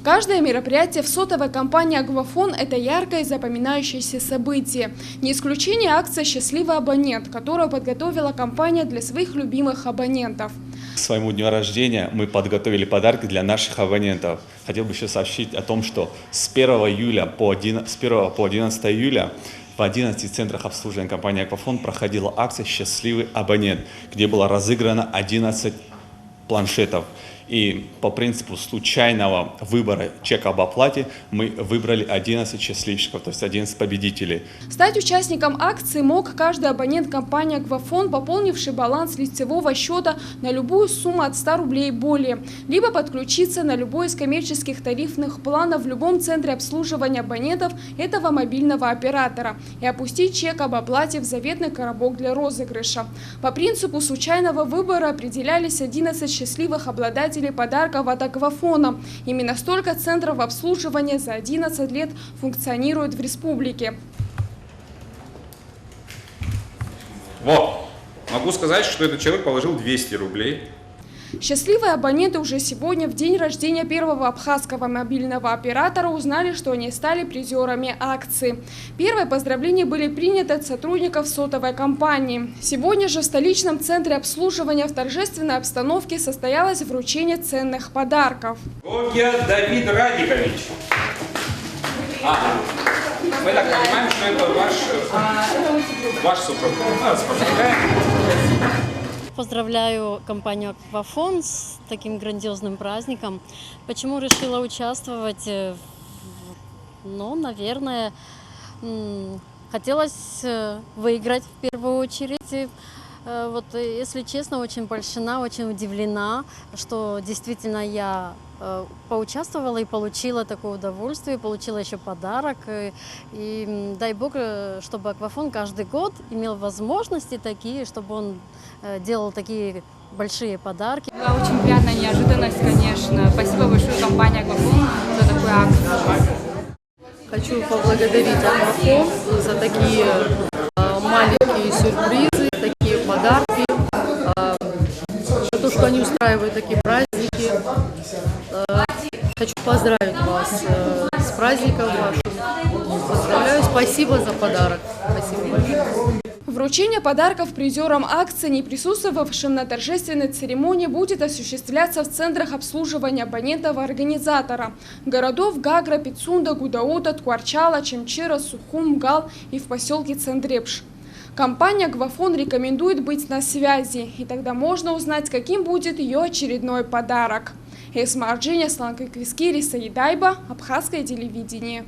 Каждое мероприятие в сотовой компании «Аквафон» – это яркое и запоминающееся событие. Не исключение акция «Счастливый абонент», которую подготовила компания для своих любимых абонентов. К своему дню рождения мы подготовили подарки для наших абонентов. Хотел бы еще сообщить о том, что с 1 по 11 июля в 11 центрах обслуживания компании «Аквафон» проходила акция «Счастливый абонент», где было разыграно 11 планшетов. И по принципу случайного выбора чека об оплате мы выбрали 11 счастливчиков, то есть 11 победителей. Стать участником акции мог каждый абонент компании «Аквафон», пополнивший баланс лицевого счета на любую сумму от 100 рублей и более, либо подключиться на любой из коммерческих тарифных планов в любом центре обслуживания абонентов этого мобильного оператора и опустить чек об оплате в заветный коробок для розыгрыша. По принципу случайного выбора определялись 11 счастливых обладателей подарков от «Аквафона». Именно столько центров обслуживания за 11 лет функционирует в республике. Вот, могу сказать, что этот человек положил 200 рублей. Счастливые абоненты уже сегодня, в день рождения первого абхазского мобильного оператора, узнали, что они стали призерами акции. Первые поздравления были приняты от сотрудников сотовой компании. Сегодня же в столичном центре обслуживания в торжественной обстановке состоялось вручение ценных подарков. Гогия Давид Радикович. Мы так понимаем, что это ваш супруг. Поздравляем. Поздравляю компанию «Аквафон» с таким грандиозным праздником. Почему решила участвовать? Ну, наверное, хотелось выиграть в первую очередь. Вот, если честно, очень польщена, очень удивлена, что действительно я поучаствовала и получила такое удовольствие, получила еще подарок. И дай бог, чтобы «Аквафон» каждый год имел возможности такие, чтобы он делал такие большие подарки. Была очень приятная неожиданность, конечно. Спасибо большое компании «Аквафон» за такую акцию. Хочу поблагодарить «Аквафон» за такие маленькие сюрпризы, такие подарки, за то, что они устраивают такие праздники. Хочу поздравить вас с праздником вашим. Поздравляю, спасибо за подарок. Спасибо большое. Вручение подарков призерам акции, не присутствовавшим на торжественной церемонии, будет осуществляться в центрах обслуживания абонентов организатора городов Гагра, Пицунда, Гудаута, Ткварчала, Чемчира, Сухум, Гал и в поселке Цендрепш. Компания «Аквафон» рекомендует быть на связи, и тогда можно узнать, каким будет ее очередной подарок. Эсма Арджиня, Сланка Квискири, Саидайба, Абхазское телевидение.